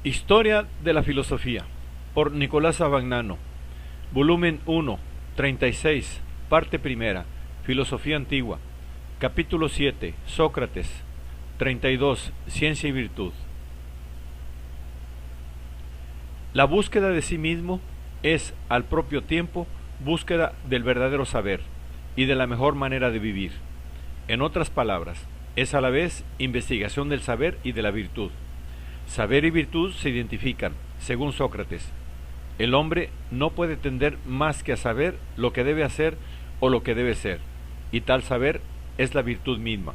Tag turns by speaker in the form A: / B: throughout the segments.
A: Historia de la filosofía, por Nicolás Abagnano, volumen 1, 36, parte primera, Filosofía Antigua, capítulo 7, Sócrates, 32, Ciencia y Virtud. La búsqueda de sí mismo es, al propio tiempo, búsqueda del verdadero saber y de la mejor manera de vivir. En otras palabras, es a la vez investigación del saber y de la virtud. Saber y virtud se identifican, según Sócrates. El hombre no puede tender más que a saber lo que debe hacer o lo que debe ser, y tal saber es la virtud misma.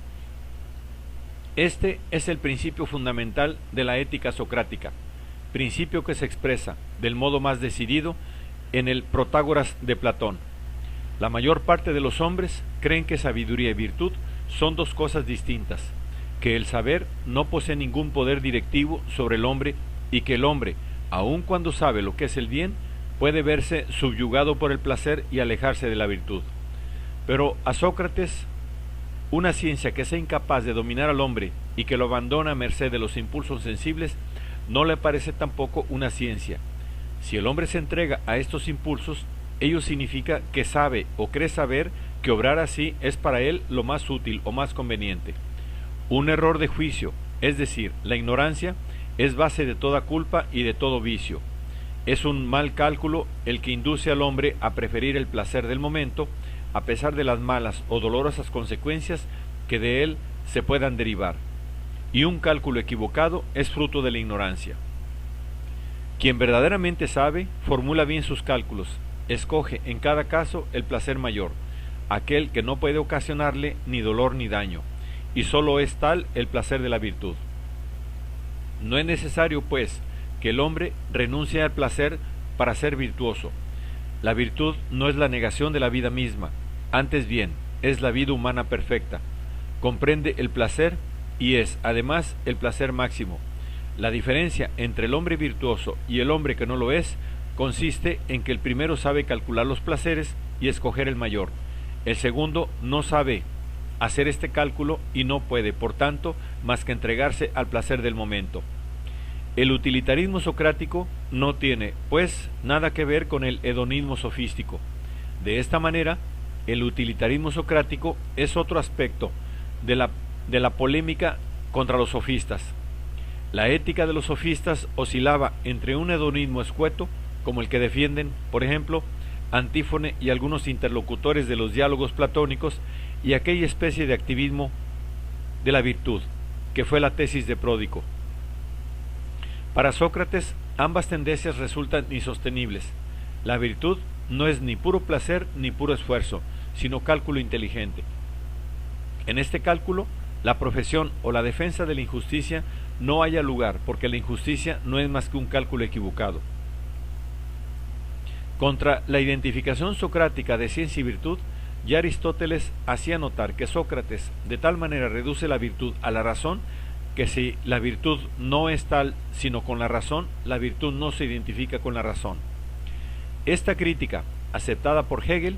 A: Este es el principio fundamental de la ética socrática, principio que se expresa, del modo más decidido, en el Protágoras de Platón. La mayor parte de los hombres creen que sabiduría y virtud son dos cosas distintas, que el saber no posee ningún poder directivo sobre el hombre y que el hombre, aun cuando sabe lo que es el bien, puede verse subyugado por el placer y alejarse de la virtud. Pero a Sócrates, una ciencia que sea incapaz de dominar al hombre y que lo abandona a merced de los impulsos sensibles, no le parece tampoco una ciencia. Si el hombre se entrega a estos impulsos, ello significa que sabe o cree saber que obrar así es para él lo más útil o más conveniente. Un error de juicio, es decir, la ignorancia, es base de toda culpa y de todo vicio. Es un mal cálculo el que induce al hombre a preferir el placer del momento, a pesar de las malas o dolorosas consecuencias que de él se puedan derivar. Y un cálculo equivocado es fruto de la ignorancia. Quien verdaderamente sabe, formula bien sus cálculos, escoge en cada caso el placer mayor, aquel que no puede ocasionarle ni dolor ni daño, y sólo es tal el placer de la virtud. No es necesario, pues, que el hombre renuncie al placer para ser virtuoso. La virtud no es la negación de la vida misma, antes bien, es la vida humana perfecta. Comprende el placer y es, además, el placer máximo. La diferencia entre el hombre virtuoso y el hombre que no lo es consiste en que el primero sabe calcular los placeres y escoger el mayor. El segundo no sabe hacer este cálculo y no puede, por tanto, más que entregarse al placer del momento. El utilitarismo socrático no tiene, pues, nada que ver con el hedonismo sofístico. De esta manera, el utilitarismo socrático es otro aspecto de la polémica contra los sofistas. La ética de los sofistas oscilaba entre un hedonismo escueto, como el que defienden, por ejemplo, Antífone y algunos interlocutores de los diálogos platónicos, y aquella especie de activismo de la virtud, que fue la tesis de Pródico. Para Sócrates, ambas tendencias resultan insostenibles. La virtud no es ni puro placer ni puro esfuerzo, sino cálculo inteligente. En este cálculo, la profesión o la defensa de la injusticia no haya lugar, porque la injusticia no es más que un cálculo equivocado. Contra la identificación socrática de ciencia y virtud, ya Aristóteles hacía notar que Sócrates de tal manera reduce la virtud a la razón, que si la virtud no es tal sino con la razón, la virtud no se identifica con la razón. Esta crítica, aceptada por Hegel,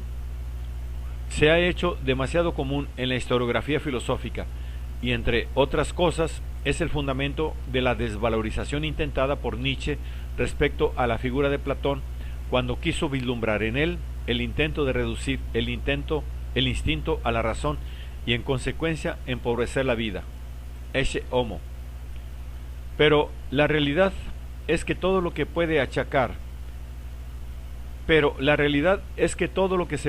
A: se ha hecho demasiado común en la historiografía filosófica y, entre otras cosas, es el fundamento de la desvalorización intentada por Nietzsche respecto a la figura de Platón, cuando quiso vislumbrar en él el intento de reducir el instinto a la razón y en consecuencia empobrecer la vida. Ecce homo. Pero la realidad es que todo lo que se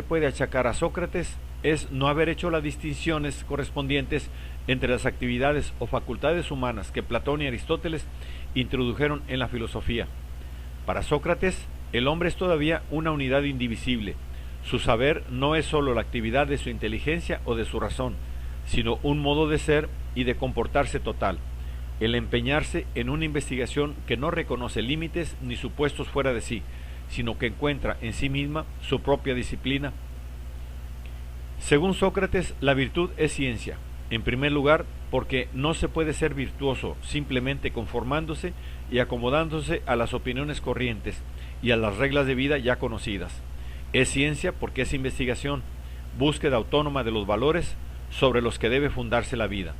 A: puede achacar a Sócrates es no haber hecho las distinciones correspondientes entre las actividades o facultades humanas que Platón y Aristóteles introdujeron en la filosofía. Para Sócrates, el hombre es todavía una unidad indivisible. Su saber no es sólo la actividad de su inteligencia o de su razón, sino un modo de ser y de comportarse total, el empeñarse en una investigación que no reconoce límites ni supuestos fuera de sí, sino que encuentra en sí misma su propia disciplina. Según Sócrates, la virtud es ciencia, en primer lugar porque no se puede ser virtuoso simplemente conformándose y acomodándose a las opiniones corrientes y a las reglas de vida ya conocidas. Es ciencia porque es investigación, búsqueda autónoma de los valores sobre los que debe fundarse la vida.